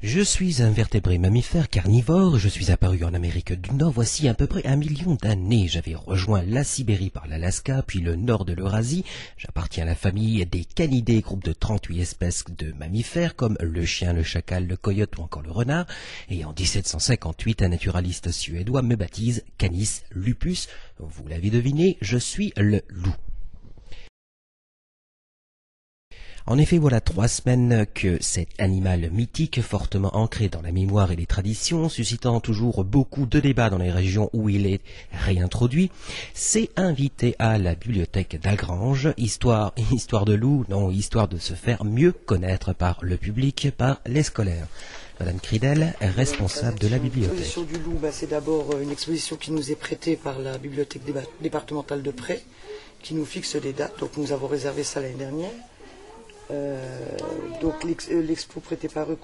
Je suis un vertébré mammifère carnivore, je suis apparu en Amérique du Nord voici à peu près 1 million d'années. J'avais rejoint la Sibérie par l'Alaska, puis le nord de l'Eurasie. J'appartiens à la famille des canidés, groupe de 38 espèces de mammifères comme le chien, le chacal, le coyote ou encore le renard. Et en 1758, un naturaliste suédois me baptise Canis lupus. Vous l'avez deviné, je suis le loup. En effet, voilà 3 semaines que cet animal mythique, fortement ancré dans la mémoire et les traditions, suscitant toujours beaucoup de débats dans les régions où il est réintroduit, s'est invité à la bibliothèque d'Algrange, histoire de loup, non, histoire de se faire mieux connaître par le public, par les scolaires. Madame Cridel est responsable de la bibliothèque. L'exposition du loup, c'est d'abord une exposition qui nous est prêtée par la bibliothèque départementale de Pré, qui nous fixe des dates, donc nous avons réservé ça l'année dernière. Donc l'expo prêtée par eux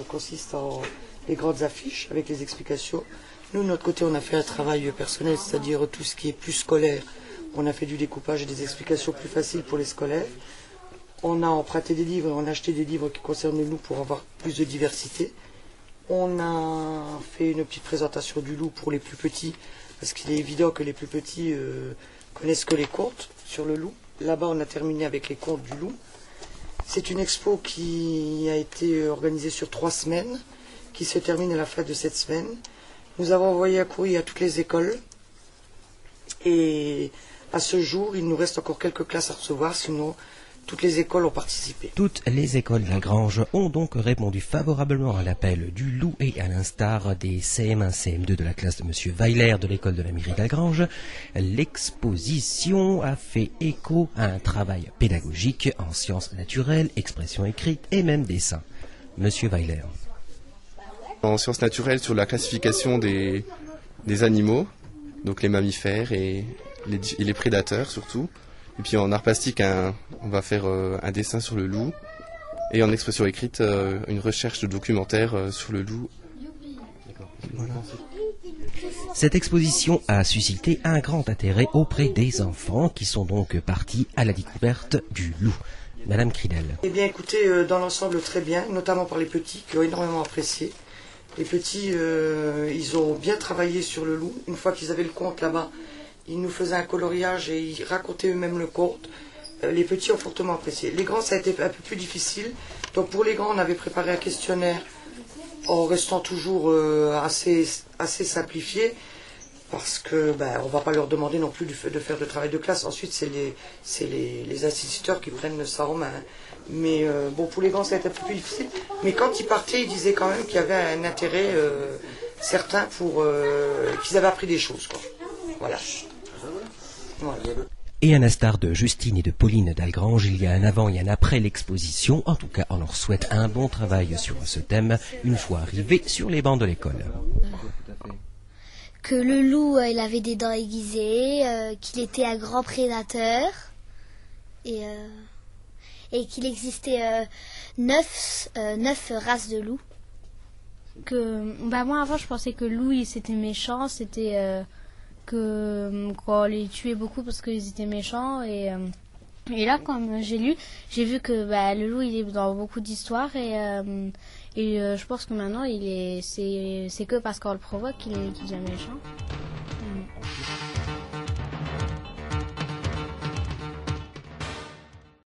consiste en les grandes affiches avec les explications. Nous, de notre côté, on a fait un travail personnel, c'est-à-dire tout ce qui est plus scolaire. On a fait du découpage et des explications plus faciles pour les scolaires. On a emprunté des livres, on a acheté des livres qui concernent nous pour avoir plus de diversité. On a fait une petite présentation du loup pour les plus petits, parce qu'il est évident que les plus petits connaissent que les contes sur le loup. Là-bas, on a terminé avec les contes du loup. C'est une expo qui a été organisée sur 3 semaines, qui se termine à la fin de cette semaine. Nous avons envoyé un courrier à toutes les écoles et à ce jour, il nous reste encore quelques classes à recevoir, sinon toutes les écoles ont participé. Toutes les écoles d'Algrange ont donc répondu favorablement à l'appel du loup et à l'instar des CM1, CM2 de la classe de M. Weiler de l'école de la mairie d'Algrange, l'exposition a fait écho à un travail pédagogique en sciences naturelles, expression écrite et même dessin. M. Weiler. En sciences naturelles sur la classification des animaux, donc les mammifères et les prédateurs surtout. Et puis en art plastique, on va faire un dessin sur le loup. Et en expression écrite, une recherche de documentaire sur le loup. Voilà. Cette exposition a suscité un grand intérêt auprès des enfants qui sont donc partis à la découverte du loup. Madame Cridel. Eh bien écoutez, dans l'ensemble très bien, notamment par les petits qui ont énormément apprécié. Les petits, ils ont bien travaillé sur le loup. Une fois qu'ils avaient le conte là-bas, ils nous faisaient un coloriage et ils racontaient eux-mêmes le conte. Les petits ont fortement apprécié. Les grands, ça a été un peu plus difficile. Donc pour les grands, on avait préparé un questionnaire en restant toujours assez simplifié. Parce que on va pas leur demander non plus de faire de travail de classe. Ensuite, c'est les instituteurs qui prennent ça en main. Mais bon, pour les grands, ça a été un peu plus difficile. Mais quand ils partaient, ils disaient quand même qu'il y avait un intérêt certain pour qu'ils avaient appris des choses, quoi. Voilà. Et à l'instar de Justine et de Pauline d'Algrange, il y a un avant et un après l'exposition. En tout cas, on leur souhaite un bon travail sur ce thème, une fois arrivés sur les bancs de l'école. Que le loup, il avait des dents aiguisées, qu'il était un grand prédateur, et qu'il existait 9 races de loups. Moi avant je pensais que le loup c'était méchant, c'était qu'on les tuait beaucoup parce qu'ils étaient méchants et là comme j'ai lu, j'ai vu que le loup il est dans beaucoup d'histoires et je pense que maintenant c'est que parce qu'on le provoque qu'il devient méchant.